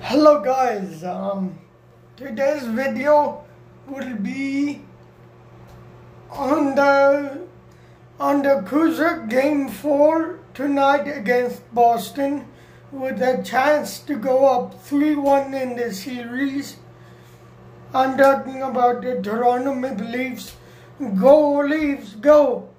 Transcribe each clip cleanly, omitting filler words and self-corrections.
Hello guys, today's video will be on the Cruiser Game 4 tonight against Boston, with a chance to go up 3-1 in the series. I'm talking about the Toronto Maple Leafs. Go Leafs, go!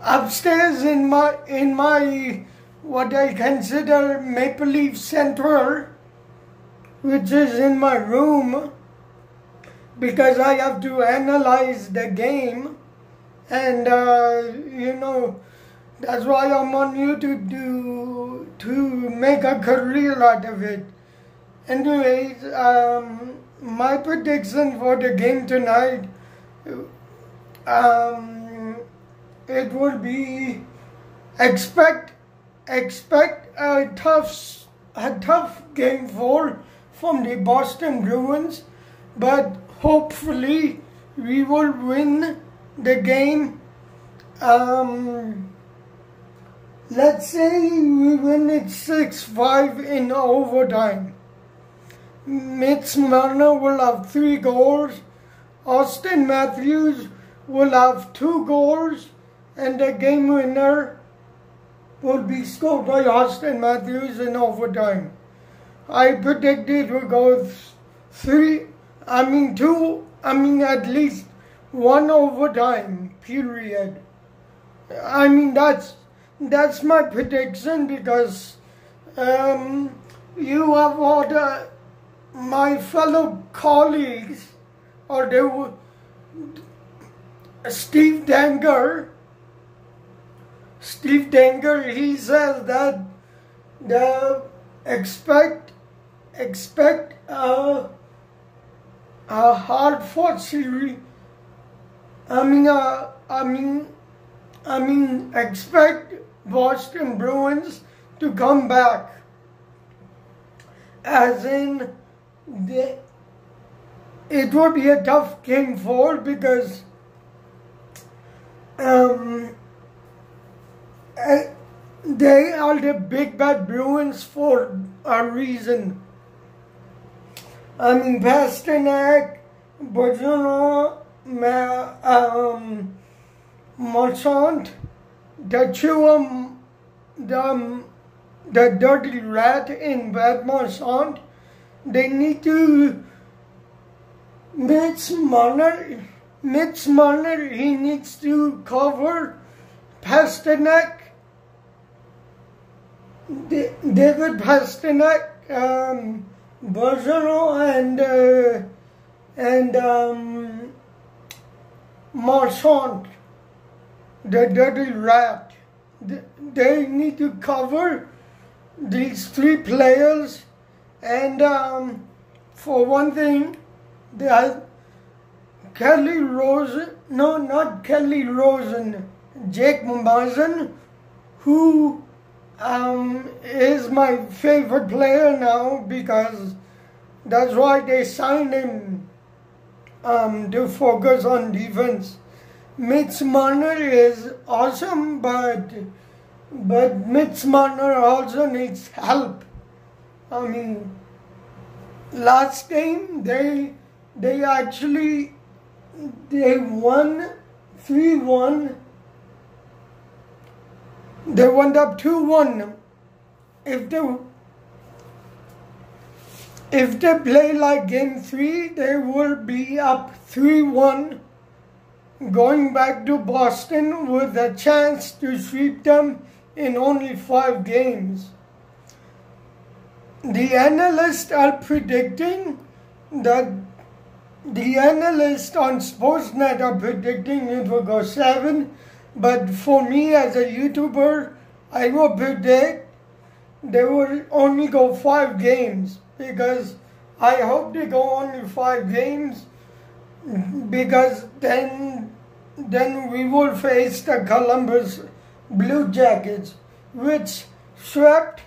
Upstairs in my what I consider Maple Leaf Central, which is in my room, because I have to analyze the game, and that's why I'm on YouTube to make a career out of it. Anyways, my prediction for the game tonight, it would be expect a tough game 4 from the Boston Bruins, but hopefully we will win the game. Let's say we win it 6-5 in overtime. Mitch Marner will have 3 goals. Austin Matthews will have 2 goals, and the game winner will be scored by Austin Matthews in overtime. I predict it will go at least 1 overtime, period. That's my prediction, because you have all my fellow colleagues, or Steve Danger, he says that expect a hard-fought series. Expect Boston Bruins to come back. As in, it would be a tough game 4, because they are the big bad Bruins for a reason. Pasternak, Bergeron, Marchand, the dirty rat in Brad Marchand. They need to Mitch Marner, he needs to cover Pasternak, David Pasternak, Bergeron, and Marchand, the dirty rat. They need to cover these 3 players, and for one thing, they have Jake Mazin, who is my favorite player now, because that's why they signed him, to focus on defense. Mitch Marner is awesome, but Mitch Marner also needs help. Last game they won 3-1. They went up 2-1. If they play like game 3, they will be up 3-1, going back to Boston with a chance to sweep them in only 5 games. The analysts are predicting that the analysts on Sportsnet are predicting it will go 7, but for me as a YouTuber, I will predict they will only go 5 games, because I hope they go only 5 games, because then we will face the Columbus Blue Jackets, which swept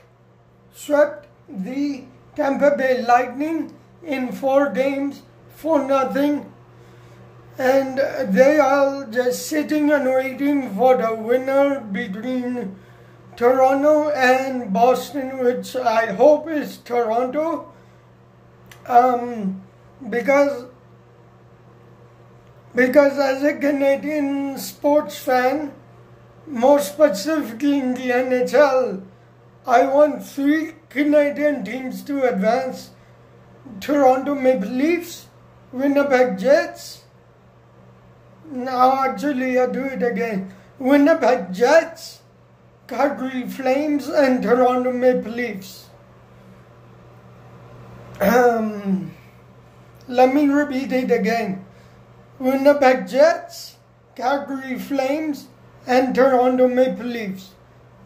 the Tampa Bay Lightning in 4 games for nothing, and they are just sitting and waiting for the winner between Toronto and Boston, which I hope is Toronto, because as a Canadian sports fan, more specifically in the NHL, I want 3 Canadian teams to advance: Toronto Maple Leafs, Winnipeg Jets. Now actually I'll do it again. Winnipeg Jets, Calgary Flames, and Toronto Maple Leafs. Let me repeat it again. Winnipeg Jets, Calgary Flames, and Toronto Maple Leafs.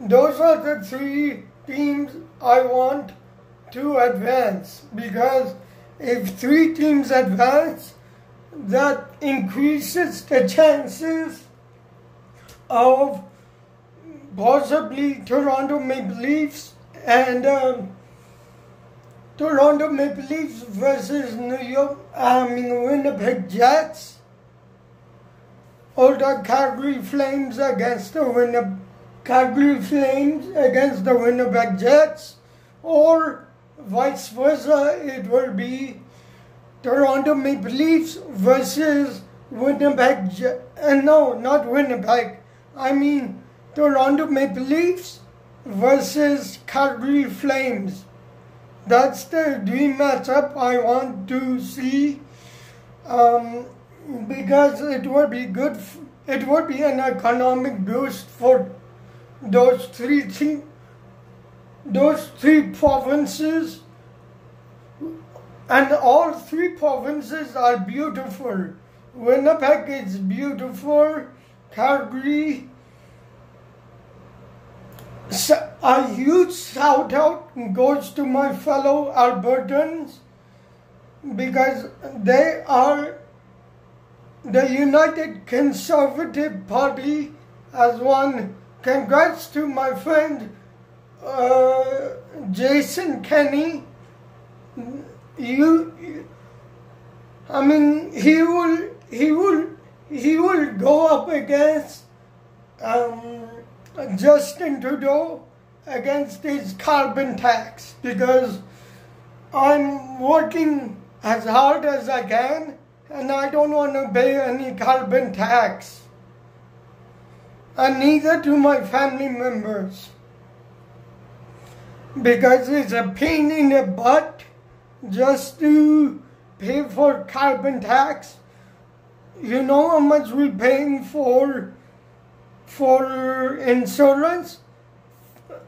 Those are the 3 teams I want to advance, because if 3 teams advance, that increases the chances of possibly Toronto Maple Leafs and Toronto Maple Leafs versus Winnipeg Jets, or the Calgary Flames against the Winnipeg Jets, or vice versa. It will be Toronto Maple Leafs versus Winnipeg no, not Winnipeg. I mean Toronto Maple Leafs versus Calgary Flames. That's the dream matchup I want to see, because it would be good. It would be an economic boost for those three provinces, and all 3 provinces are beautiful. Winnipeg is beautiful. Calgary. A huge shout out goes to my fellow Albertans, because they are the United Conservative Party has won. Congrats to my friend Jason Kenney. He will go up against Justin Trudeau against his carbon tax, because I'm working as hard as I can and I don't want to pay any carbon tax, and neither do my family members, because it's a pain in the butt just to pay for carbon tax. You know how much we're paying for insurance?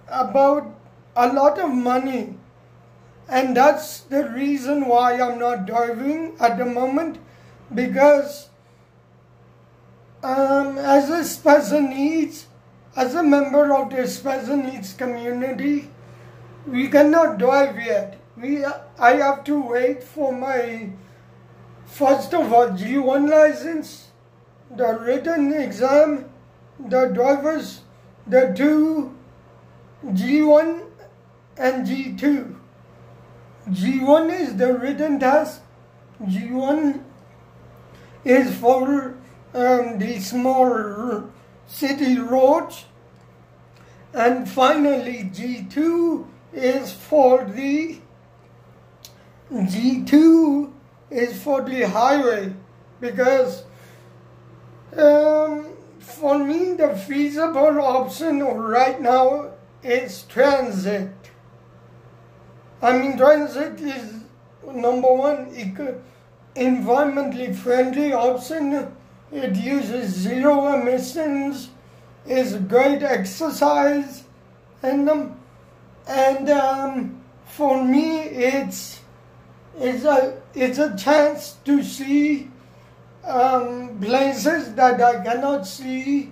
About a lot of money. And that's the reason why I'm not driving at the moment, because as a special needs, as a member of the special needs community, we cannot drive yet. I have to wait for my, first of all, G1 license, the written exam, the 2 G1 and G2. G1 is the written test. G1 is for the small city roads. And finally, G2 is for the highway, because for me the feasible option right now is transit. I mean, transit is number 1 environmentally friendly option. It uses 0 emissions, is great exercise, and for me it's a chance to see places that I cannot see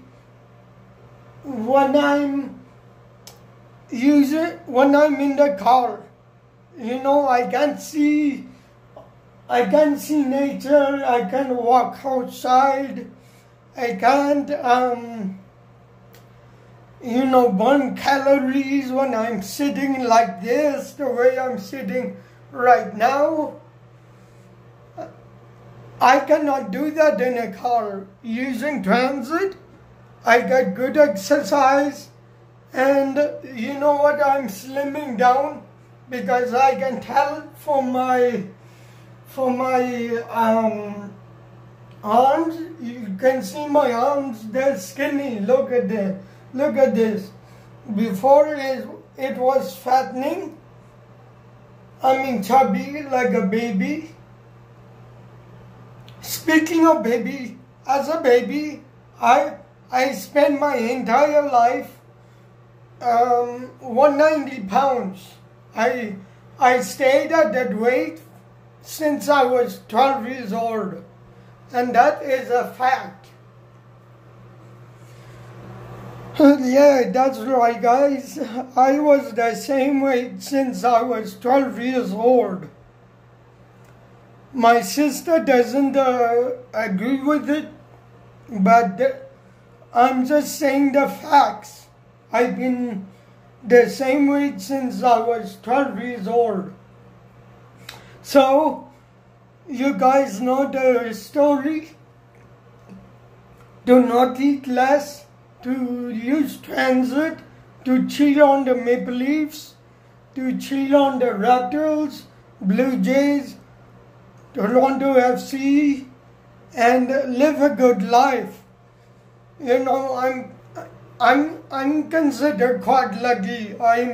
when I'm in the car. You know, I can see nature, I can walk outside, I can't burn calories when I'm sitting like this, the way I'm sitting right now. I cannot do that in a car. Using transit, I get good exercise, And you know what? I'm slimming down because I can tell from my arms. You can see my arms. They're skinny. Look at this. Look at this. Before it was fattening. I mean chubby like a baby. Speaking of baby, as a baby, I spent my entire life 190 pounds. I stayed at that weight since I was 12 years old, and that is a fact. Yeah, that's right, guys. I was the same weight since I was 12 years old. My sister doesn't agree with it, but I'm just saying the facts. I've been the same weight since I was 12 years old. So, you guys know the story. Do not eat less, to use transit, to cheat on the Maple Leafs, to cheat on the Raptors, Blue Jays, Toronto FC, and live a good life. You know, I'm considered quite lucky. I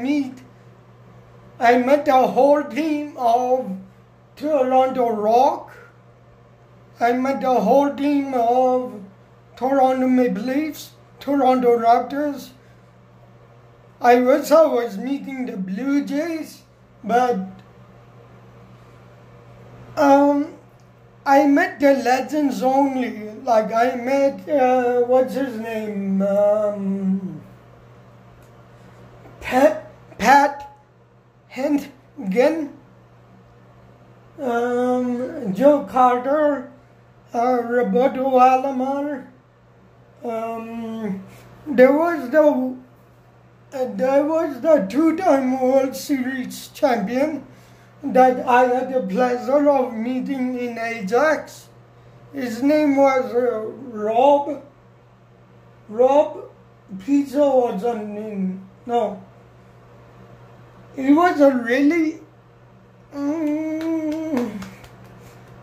met a whole team of Toronto Rock. I met a whole team of Toronto Maple Leafs, Toronto Raptors. I wish I was meeting the Blue Jays, but I met the legends only. Like I met, what's his name? Pat Hentgen, Joe Carter, Roberto Alomar. There was the two-time World Series champion that I had the pleasure of meeting in Ajax. His name was Rob Pizza was his name. No. He was a really...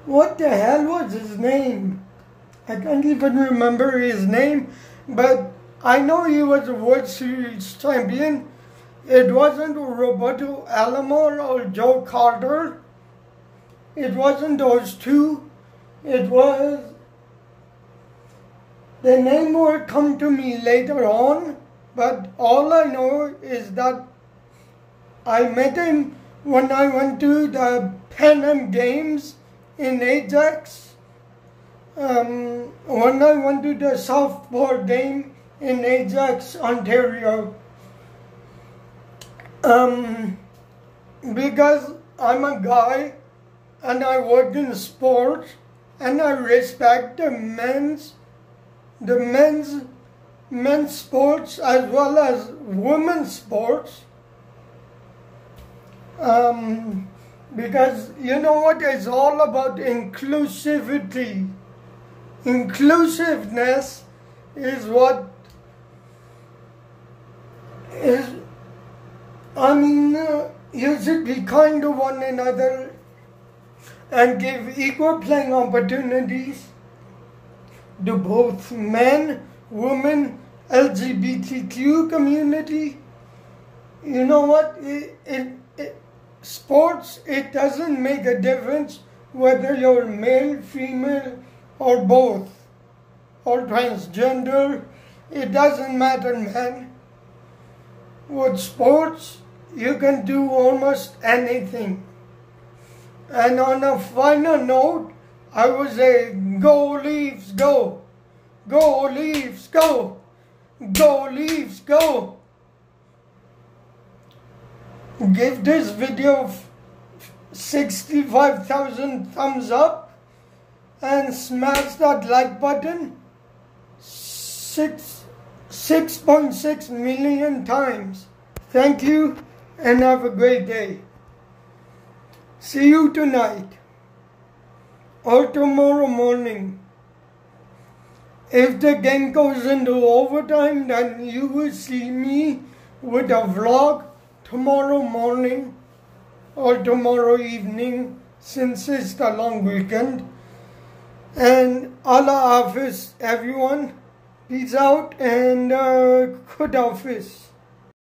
what the hell was his name? I can't even remember his name, but I know he was a World Series champion. It wasn't Roberto Alomar or Joe Carter. It wasn't those two. It was... The name will come to me later on, but all I know is that I met him when I went to the Pan Am Games in Ajax. When I went to the softball game in Ajax, Ontario. Because I'm a guy and I work in sports and I respect the men's sports as well as women's sports. Because you know what, it's all about inclusivity. Inclusiveness is what is, you should be kind to one another and give equal playing opportunities to both men, women, LGBTQ community. You know what? Sports, it doesn't make a difference whether you're male, female, or both, or transgender. It doesn't matter, man. With sports, you can do almost anything. And on a final note, I would say, go Leafs, go! Go Leafs, go! Go Leafs, go! Give this video 65,000 thumbs up and smash that like button 6.6 million times. Thank you and have a great day. See you tonight or tomorrow morning. If the game goes into overtime, then you will see me with a vlog tomorrow morning or tomorrow evening, since it's the long weekend. And Allah Hafiz everyone. Peace out and Khud Hafiz.